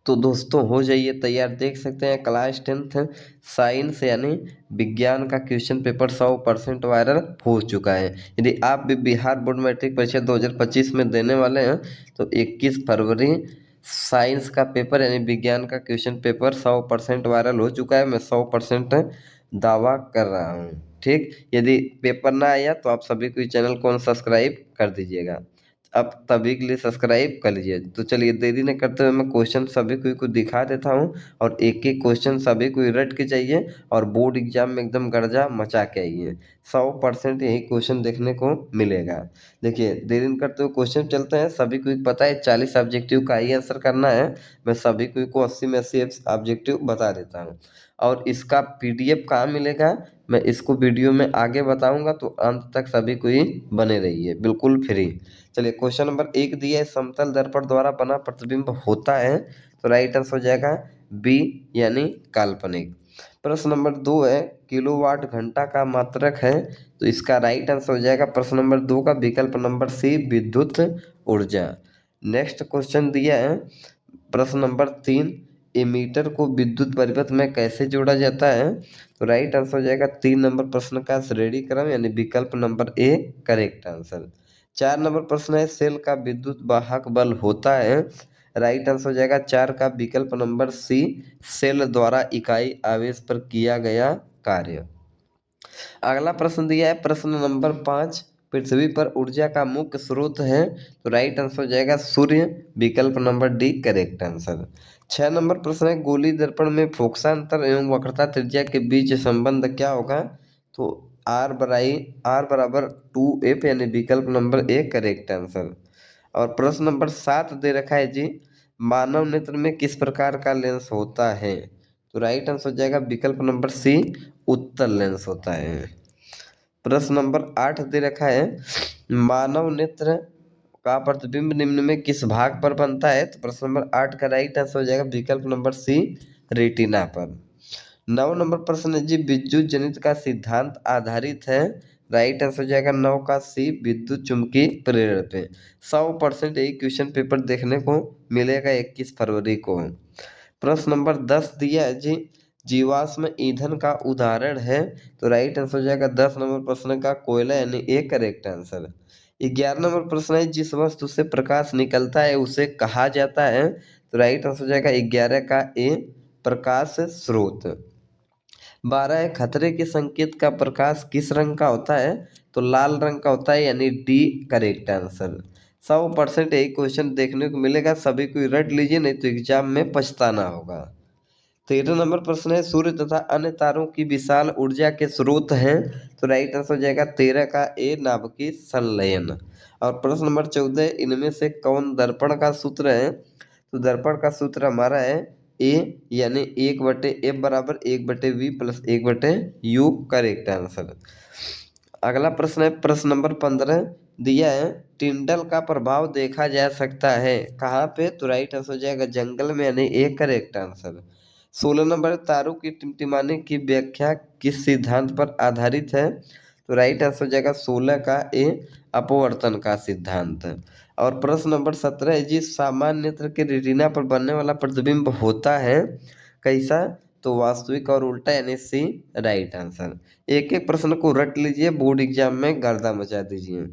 तो दोस्तों हो जाइए तैयार। देख सकते हैं क्लास 10th साइंस यानी विज्ञान का क्वेश्चन पेपर 100% वायरल हो चुका है। यदि आप भी बिहार बोर्ड मैट्रिक परीक्षा 2025 में देने वाले हैं तो 21 फरवरी साइंस का पेपर यानी विज्ञान का क्वेश्चन पेपर 100% वायरल हो चुका है। मैं 100% दावा कर रहा हूँ। ठीक, यदि पेपर ना आया तो आप सभी को चैनल को सब्सक्राइब कर दीजिएगा। अब तभी के लिए सब्सक्राइब कर लीजिए। तो चलिए देरी न करते हुए मैं क्वेश्चन सभी को दिखा देता हूँ और एक एक क्वेश्चन सभी को रट के चाहिए और बोर्ड एग्जाम में एकदम गर्जा मचा के आइए। 100% यही क्वेश्चन देखने को मिलेगा। देखिए देरी न करते हुए क्वेश्चन चलते हैं। सभी को पता है 40 ऑब्जेक्टिव का ही आंसर करना है। मैं सभी को 80 में 80 ऑब्जेक्टिव बता देता हूँ। और इसका PDF कहाँ मिलेगा मैं इसको वीडियो में आगे बताऊंगा, तो अंत तक सभी को ही बने रहिए, बिल्कुल फ्री। चलिए क्वेश्चन नंबर 1 दिया है, समतल दर्पण द्वारा बना प्रतिबिंब होता है, तो राइट आंसर हो जाएगा बी यानी काल्पनिक। प्रश्न नंबर 2 है, किलोवाट घंटा का मात्रक है, तो इसका राइट आंसर हो जाएगा प्रश्न नंबर 2 का विकल्प नंबर सी विद्युत ऊर्जा। नेक्स्ट क्वेश्चन दिया है प्रश्न नंबर 3, एमीटर को विद्युत परिपथ में कैसे जोड़ा जाता है, तो राइट आंसर हो जाएगा 3 नंबर प्रश्न का श्रेणी क्रम यानी विकल्प number A correct answer. 4 number प्रश्न है, सेल का विद्युत वाहक बल होता है, राइट आंसर हो जाएगा 4 का विकल्प नंबर सी सेल द्वारा इकाई आवेश पर किया गया कार्य। अगला प्रश्न दिया है प्रश्न नंबर 5, पृथ्वी पर ऊर्जा का मुख्य स्रोत है, तो राइट आंसर हो जाएगा सूर्य, विकल्प number D correct answer. 6 number प्रश्न है, गोली दर्पण में फोकसांतर एवं वक्रता त्रिज्या के बीच संबंध क्या होगा, तो आर बराबर 2f यानी विकल्प नंबर ए करेक्ट आंसर। और प्रश्न नंबर 7 दे रखा है जी, मानव नेत्र में किस प्रकार का लेंस होता है, तो राइट आंसर हो जाएगा विकल्प नंबर सी उत्तल लेंस होता है। प्रश्न नंबर 8 दे रखा है, मानव नेत्र का प्रतिबिंब निम्न में किस भाग पर बनता है, तो प्रश्न नंबर 8 का राइट आंसर हो जाएगा विकल्प नंबर सी रेटिना पर। 9 नंबर प्रश्न है जी, विद्युत जनित का सिद्धांत आधारित है, राइट आंसर हो जाएगा 9 का सी विद्युत चुम्बकीय प्रेरण पे। 100% यही क्वेश्चन पेपर देखने को मिलेगा 21 फरवरी को। प्रश्न नंबर 10 दिया है जी, जीवाश्म ईंधन का उदाहरण है, तो राइट आंसर हो जाएगा 10 नंबर प्रश्न का कोयला यानी ए करेक्ट आंसर। 11 नंबर प्रश्न है, जिस वस्तु से प्रकाश निकलता है उसे कहा जाता है, तो राइट आंसर हो जाएगा 11 का ए प्रकाश स्रोत। 12 है, खतरे के संकेत का प्रकाश किस रंग का होता है, तो लाल रंग का होता है यानी डी करेक्ट आंसर। 100% यही क्वेश्चन देखने को मिलेगा, सभी को रट लीजिए नहीं तो एग्जाम में पछताना होगा। 13 नंबर प्रश्न है, सूर्य तथा अन्य तारों की विशाल ऊर्जा के स्रोत हैं, तो राइट आंसर हो जाएगा 13 का ए नाभिकीय संलयन। और प्रश्न नंबर 14, इनमें से कौन दर्पण का सूत्र है, तो दर्पण का सूत्र हमारा है ए यानी 1/f बराबर 1/v plus 1/u correct answer. अगला प्रश्न है प्रश्न नंबर 15 दिया है, टिंडल का प्रभाव देखा जा सकता है कहाँ पे, तो राइट आंसर हो जाएगा जंगल में यानी ए करेक्ट आंसर। 16 नंबर, तारों की टिमटिमाने की व्याख्या किस सिद्धांत पर आधारित है, तो राइट आंसर हो जाएगा 16 का ए अपवर्तन का सिद्धांत। और प्रश्न नंबर 17 है जी, सामान्य नेत्र के रेटिना पर बनने वाला प्रतिबिंब होता है कैसा, तो वास्तविक और उल्टा यानी सी राइट आंसर। एक एक प्रश्न को रट लीजिए, बोर्ड एग्जाम में गर्दा मचा दीजिए।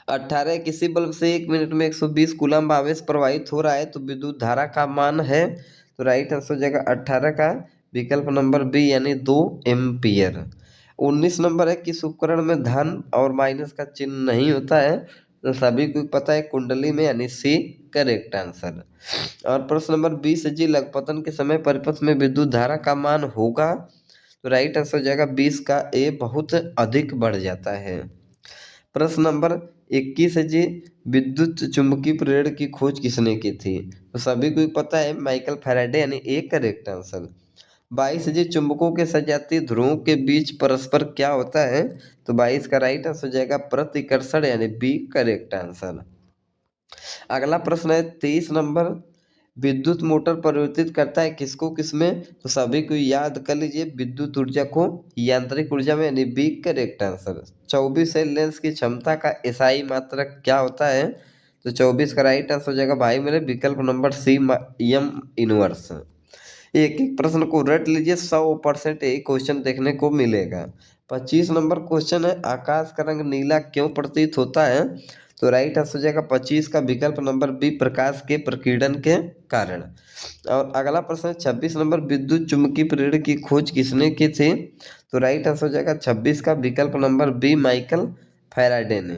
18, किसी बल्ब से 1 मिनट में 120 कूलम्ब आवेश प्रवाहित हो रहा है, तो विद्युत धारा का मान है, तो राइट आंसर हो जाएगा 18 का विकल्प नंबर बी यानी 2 एम्पियर। 19 नंबर है, किस उपकरण में धन और माइनस का चिन्ह नहीं होता है, तो सभी को पता है कुंडली में यानी सी करेक्ट आंसर। और प्रश्न नंबर 20 जी, लघुपतन के समय परिपथ में विद्युत धारा का मान होगा, तो राइट आंसर हो जाएगा 20 का ए बहुत अधिक बढ़ जाता है। प्रश्न नंबर 21 है जी, विद्युत चुम्बकीय प्रेरण की खोज किसने की थी, तो सभी को पता है माइकल फैराडे यानी ए करेक्ट आंसर। 22 जी, चुंबकों के सजातीय ध्रुवों के बीच परस्पर क्या होता है, तो 22 का राइट आंसर हो जाएगा प्रतिकर्षण यानी बी करेक्ट आंसर। अगला प्रश्न है 23 नंबर, विद्युत मोटर परिवर्तित करता है किसको किसमें, तो सभी को याद कर लीजिए विद्युत ऊर्जा को यांत्रिक ऊर्जा में यानी बी करेक्ट आंसर। 24 है, लेंस की क्षमता का एसआई मात्रक क्या होता है, तो 24 का राइट आंसर हो जाएगा भाई मेरे विकल्प नंबर सी यम इनवर्स। एक एक प्रश्न को रट लीजिए, 100% यही क्वेश्चन देखने को मिलेगा। 25 नंबर क्वेश्चन है, आकाश का रंग नीला क्यों प्रतीत होता है? तो राइट आंसर हो जाएगा 25 का विकल्प नंबर बी, प्रकाश के प्रकीर्णन के कारण। और अगला प्रश्न है 26 नंबर, विद्युत चुम्बकीय प्रेरण की खोज किसने की थी? तो राइट आंसर हो जाएगा 26 का विकल्प नंबर बी, माइकल फैराडे ने।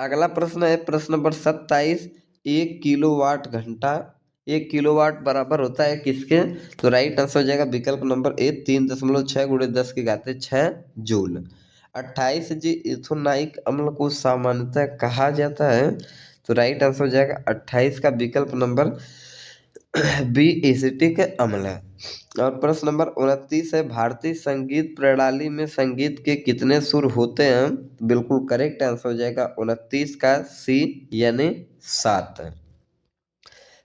अगला प्रश्न है प्रश्न नंबर 27, 1 किलोवाट घंटा, 1 किलोवाट बराबर होता है किसके? तो राइट आंसर हो जाएगा विकल्प नंबर ए, 3.6 × 10⁻⁶ जूल। 28 जी, इथेनॉइक अम्ल को सामान्यतः कहा जाता है? तो राइट आंसर हो जाएगा 28 का विकल्प नंबर बी, एसिटिक अम्ल है। और प्रश्न नंबर 29 है, भारतीय संगीत प्रणाली में संगीत के कितने सुर होते हैं? बिल्कुल करेक्ट आंसर हो जाएगा 29 का सी, यानी 7।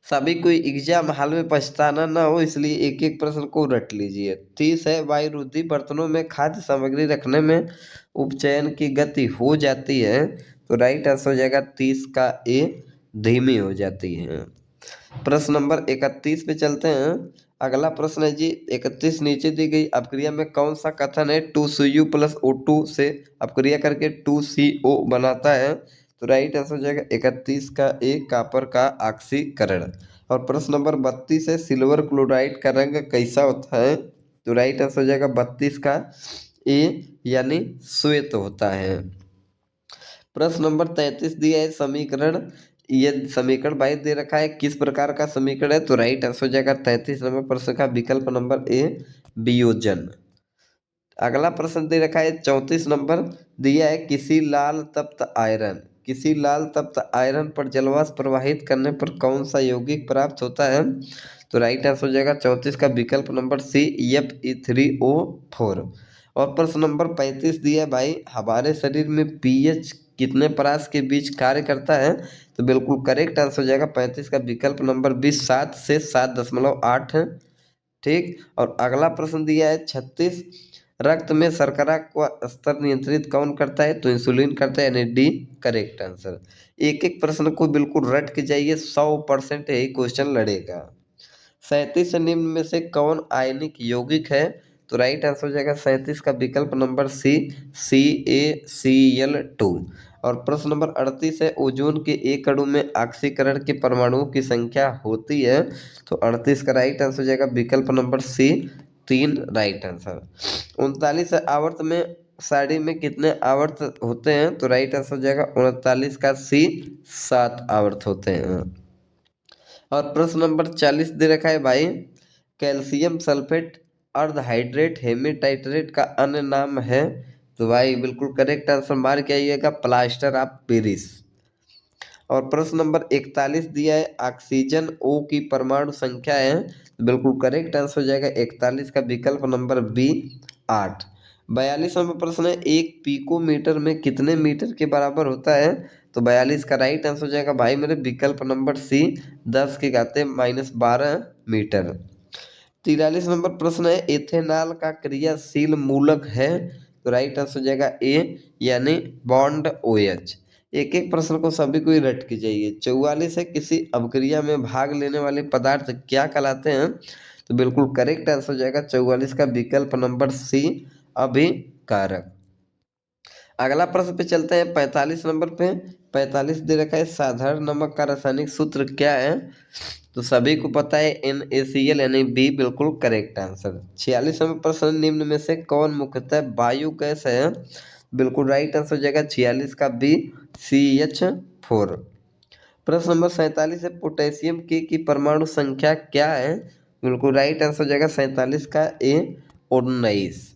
सभी कोई एग्जाम हाल में पछताना ना हो, इसलिए एक एक प्रश्न को रट लीजिए। 30 है, वायुरुद्धि बर्तनों में खाद्य सामग्री रखने में उपचयन की गति हो जाती है? तो राइट आंसर हो जाएगा 30 का ए, धीमी हो जाती है। प्रश्न नंबर 31 पे चलते हैं। अगला प्रश्न है जी 31, नीचे दी गई अपक्रिया में कौन सा कथन है 2Cu + O2 से अपक्रिया करके 2CO बनाता है? तो राइट आंसर हो जाएगा 31 का ए, कॉपर का ऑक्सीकरण। और प्रश्न नंबर 32 है, सिल्वर क्लोराइड का रंग कैसा होता है? तो राइट आंसर हो जाएगा 32 का ए, यानी श्वेत होता है। प्रश्न नंबर 33 दिया है, समीकरण, ये समीकरण 22 दे रखा है, किस प्रकार का समीकरण है? तो राइट आंसर हो जाएगा 33 नंबर प्रश्न का विकल्प नंबर ए, वियोजन। अगला प्रश्न दे रखा है 34 नंबर, दिया है, किसी लाल तप्त आयरन, किसी लाल तप्त आयरन पर जलवाष्प प्रवाहित करने पर कौन सा यौगिक प्राप्त होता है? तो राइट आंसर हो जाएगा 34 का विकल्प नंबर सी, Fe3O4। और प्रश्न नंबर 35 दिया है भाई, हमारे शरीर में पीएच कितने परास के बीच कार्य करता है? तो बिल्कुल करेक्ट आंसर हो जाएगा 35 का विकल्प नंबर बी, 7 से 7.8। ठीक। और अगला प्रश्न दिया है 36, रक्त में शर्करा का स्तर नियंत्रित कौन करता है? तो इंसुलिन करता है, यानी डी करेक्ट आंसर। एक एक प्रश्न को बिल्कुल रट के जाइए, 100% यही क्वेश्चन लड़ेगा। 37 निम्न में से कौन आयनिक यौगिक है? तो राइट आंसर हो जाएगा 37 का विकल्प नंबर सी, CaCl2। और प्रश्न नंबर 38 है, ओजोन के एक अणु में ऑक्सीकरण के परमाणुओं की संख्या होती है? तो 38 का राइट आंसर हो जाएगा विकल्प नंबर सी, 3 राइट आंसर। 39 है, आवर्त में सारणी में कितने आवर्त होते हैं? तो राइट आंसर हो जाएगा 39 का सी, 7 आवर्त होते हैं। और प्रश्न नंबर 40 दे रखा है भाई, कैल्शियम सल्फेट अर्धहाइड्रेट हेमेटाइट्रेट का अन्य नाम है? तो भाई बिल्कुल करेक्ट आंसर मार के आइएगा, प्लास्टर ऑफ पेरिस। और प्रश्न नंबर 41 दिया है, ऑक्सीजन O की परमाणु संख्या है? तो बिल्कुल करेक्ट आंसर हो जाएगा 41 का विकल्प नंबर बी, 8। 42 नंबर प्रश्न है, 1 पिकोमीटर में कितने मीटर के बराबर होता है? तो 42 का राइट आंसर हो जाएगा भाई मेरे विकल्प नंबर सी, 10⁻⁻12 मीटर। 43 नंबर प्रश्न है, इथेनॉल का क्रियाशील मूलक है? तो राइट आंसर हो जाएगा ए, यानी बॉन्ड OH। एक एक प्रश्न को सभी को ही रट के जाइए। 44 है, किसी अभिक्रिया में भाग लेने वाले पदार्थ क्या कहलाते हैं? तो बिल्कुल करेक्ट आंसर हो जाएगा 44 का विकल्प नंबर सी, अभिकारक। अगला प्रश्न पे चलते हैं 45 नंबर पे। 45 दे रखा है, साधारण नमक का रासायनिक सूत्र क्या है? तो सभी को पता है NaCl, यानी बी बिल्कुल करेक्ट आंसर। 46 नंबर प्रश्न, निम्न में से कौन मुख्यतः वायु गैस है? बिल्कुल राइट आंसर हो जाएगा 46 का बी, CH4। प्रश्न नंबर 47 है, पोटेशियम की परमाणु संख्या क्या है? बिल्कुल राइट आंसर हो जाएगा 47 का ए, 19।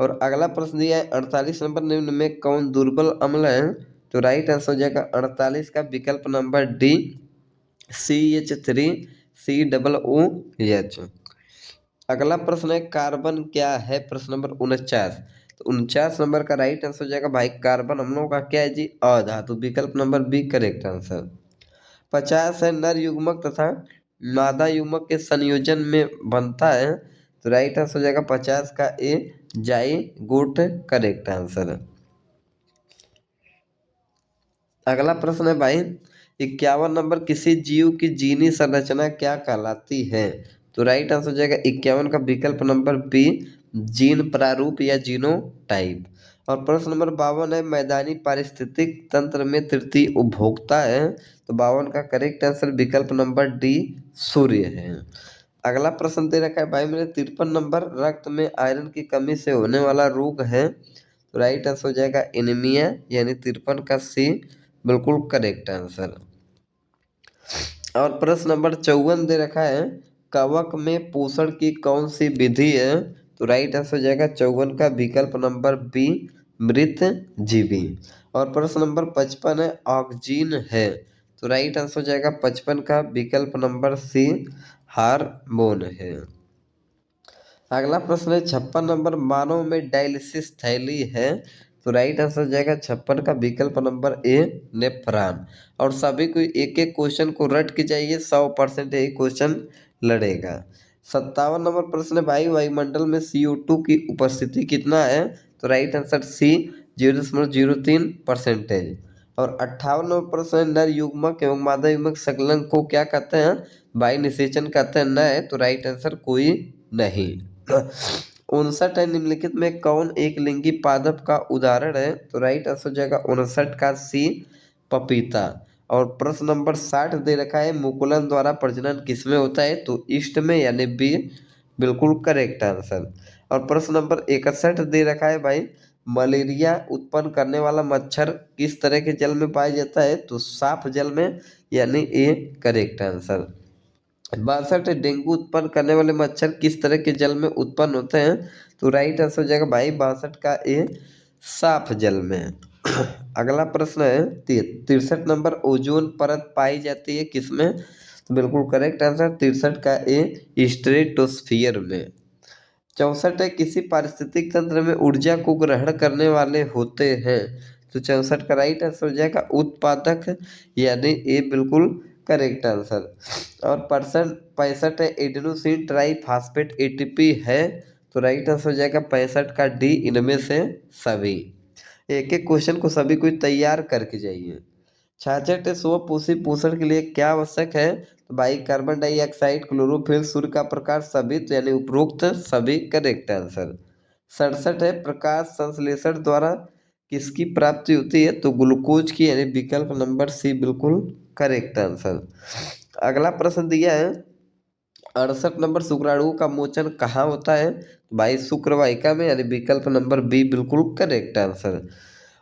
और अगला प्रश्न दिया है 48 नंबर, निम्न में कौन दुर्बल अम्ल है? तो राइट आंसर हो जाएगा 48 का विकल्प नंबर डी, CH3COOH। अगला प्रश्न है, कार्बन क्या है? प्रश्न नंबर 49। तो 49 नंबर का राइट आंसर हो जाएगा भाई, कार्बन हम लोगों का क्या है जी? अधातु, विकल्प नंबर बी करेक्ट आंसर। 50 है, नर युग्मक तथा मादा युग्मक के संयोजन में बनता है? तो राइट आंसर हो जाएगा 50 का ए, जाइगोट करेक्ट आंसर। अगला प्रश्न है भाई 51 नंबर, किसी जीव की जीनी संरचना क्या कहलाती है? तो राइट आंसर हो जाएगा 51 का विकल्प नंबर बी, जीन प्रारूप या जीनोटाइप। और प्रश्न नंबर 52 है, मैदानी पारिस्थितिक तंत्र में तृतीय उपभोक्ता है? तो 52 का करेक्ट आंसर विकल्प नंबर डी, सूर्य है। अगला प्रश्न दे रखा है भाई मेरे 53 नंबर, रक्त में आयरन की कमी से होने वाला रोग है? तो राइट आंसर हो जाएगा एनीमिया, यानी 53 का सी बिल्कुल करेक्ट आंसर। और प्रश्न नंबर 54 दे रखा है, कवक में पोषण की कौन सी विधि है? तो राइट आंसर हो जाएगा 54 का विकल्प नंबर बी, मृत जीवी। और प्रश्न नंबर 55 है, ऑक्जीन है? तो राइट आंसर हो जाएगा 55 का विकल्प नंबर सी, हार्मोन है। अगला प्रश्न है 56 नंबर, मानव में डायलिसिस थैली है? तो राइट आंसर हो जाएगा 56 का विकल्प नंबर ए, नेफ्रॉन। और सभी को एक एक क्वेश्चन को रट के जाइए, 100% यही क्वेश्चन लड़ेगा। 57 नंबर प्रश्न है भाई, वायुमंडल में CO2 की उपस्थिति कितना है? तो राइट आंसर सी, 0.03%। और 58 नंबर प्रश्न है, नर युग्मक एवं मादा युग्मक संकलन को क्या कहते हैं? भाई निषेचन कहते हैं न है, तो राइट आंसर कोई नहीं। 59 है, निम्नलिखित में कौन एक लिंगी पादप का उदाहरण है? तो राइट आंसर हो जाएगा 59 का सी, पपीता। और प्रश्न नंबर 60 दे रखा है, मुकुलन द्वारा प्रजनन किसमें होता है? तो ईस्ट में, यानी बी बिल्कुल करेक्ट आंसर। और प्रश्न नंबर 61 दे रखा है भाई, मलेरिया उत्पन्न करने वाला मच्छर किस तरह के जल में पाया जाता है? तो साफ जल में, यानी ए करेक्ट आंसर। 62 है, डेंगू उत्पन्न करने वाले मच्छर किस तरह के जल में उत्पन्न होते हैं? तो राइट आंसर हो जाएगा भाई 62 का ए, साफ जल में। अगला प्रश्न है 63 नंबर, ओजोन परत पाई जाती है किसमें? तो बिल्कुल करेक्ट आंसर 63 का ए, स्ट्रेटोस्फियर में। 64 है, किसी पारिस्थितिक तंत्र में ऊर्जा को ग्रहण करने वाले होते हैं? तो 64 का राइट आंसर हो जाएगा उत्पादक, यानी ए बिल्कुल करेक्ट आंसर। और 65 है, एडेनोसिन ट्राइफॉस्फेट ATP है? तो राइट आंसर हो जाएगा 65 का डी, इनमें से सभी। एक एक क्वेश्चन को सभी को तैयार करके जाइए। 66 है, स्वपोषी पोषण के लिए क्या आवश्यक है? तो भाई कार्बन डाइऑक्साइड, क्लोरोफिल, सूर्य का प्रकाश, सभी, तो यानी उपरोक्त सभी करेक्ट आंसर। 67 है, प्रकाश संश्लेषण द्वारा किसकी प्राप्ति होती है? तो ग्लूकोज की, यानी विकल्प नंबर सी बिल्कुल करेक्ट आंसर। अगला प्रश्न दिया है 68 नंबर, शुक्राणु का मोचन कहाँ होता है? भाई शुक्रवाहिका में, यानी विकल्प नंबर बी बिल्कुल करेक्ट आंसर।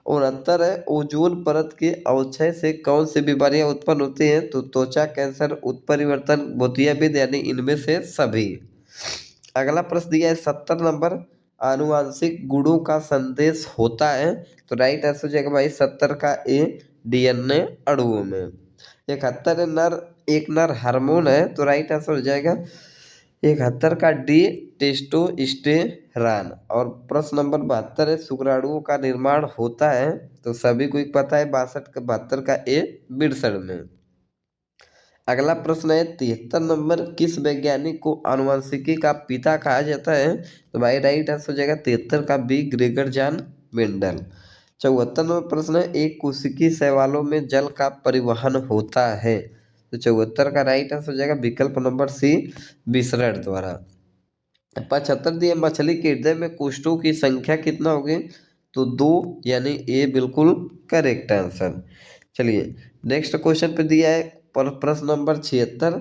69 है, ओजोन परत के अवक्षय से कौन सी बीमारियां उत्पन्न होती हैं? तो त्वचा कैंसर, उत्परिवर्तन, मोतियाबिंद, यानी इनमें से सभी। अगला प्रश्न दिया है 70 नंबर, आनुवांशिक गुणों का संदेश होता है? तो राइट आंसर हो जाएगा भाई 70 का ए, DNA अणुओं में। 71 है, एक नर हार्मोन है? तो राइट आंसर हो जाएगा 71 का डी, टेस्टोस्टेरॉन। और प्रश्न नंबर 72 है, शुक्राणुओं का निर्माण होता है? तो सभी को एक पता है 72 का ए, वृषण में। अगला प्रश्न है 73 नंबर, किस वैज्ञानिक को आनुवंशिकी का पिता कहा जाता है? तो भाई राइट आंसर हो जाएगा 73 का B, Gregor John Mendel. 74 number प्रश्न है, एक कोशिकीय शैवालों में जल का परिवहन होता है? तो 74 का राइट आंसर हो जाएगा विकल्प नंबर सी, विसरण द्वारा। 75 दिए, मछली के हृदय में कोष्ठों की संख्या कितना होगी? तो 2, यानी ए बिल्कुल करेक्ट आंसर। चलिए नेक्स्ट क्वेश्चन पे दिया है प्रश्न नंबर 76,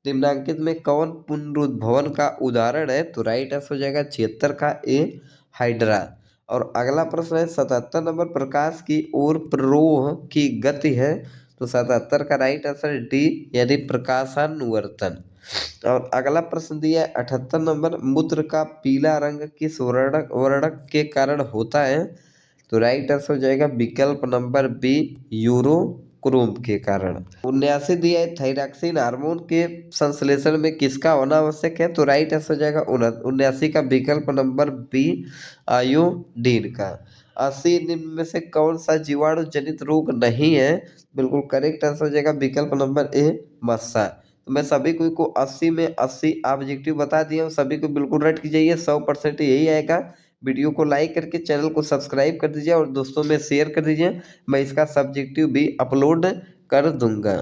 निम्नांकित में कौन पुनरुद्भवन का उदाहरण है? तो राइट आंसर हो जाएगा 76 का ए, हाइड्रा। और अगला प्रश्न है 77 नंबर, प्रकाश की ओर प्ररोह की गति है? तो 77 का राइट आंसर डी, यानी प्रकाशानुवर्तन। और अगला प्रश्न दिया है 78 नंबर, मूत्र का पीला रंग किस वर्णक के कारण होता है? तो राइट आंसर हो जाएगा विकल्प नंबर बी, यूरोक्रोम के कारण। 79 दिया है, थायरॉक्सिन हार्मोन के संश्लेषण में किसका होना आवश्यक है? तो राइट आंसर हो जाएगा 79 का विकल्प नंबर बी, आयोडीन का। 80 निम्न में से कौन सा जीवाणु जनित रोग नहीं है? बिल्कुल करेक्ट आंसर हो जाएगा विकल्प नंबर ए, मस्सा। तो मैं सभी को 80 में 80 ऑब्जेक्टिव बता दिया हूँ, सभी को बिल्कुल रट कीजिए, 100% यही आएगा। वीडियो को लाइक करके चैनल को सब्सक्राइब कर दीजिए और दोस्तों में शेयर कर दीजिए। मैं इसका सब्जेक्टिव भी अपलोड कर दूंगा।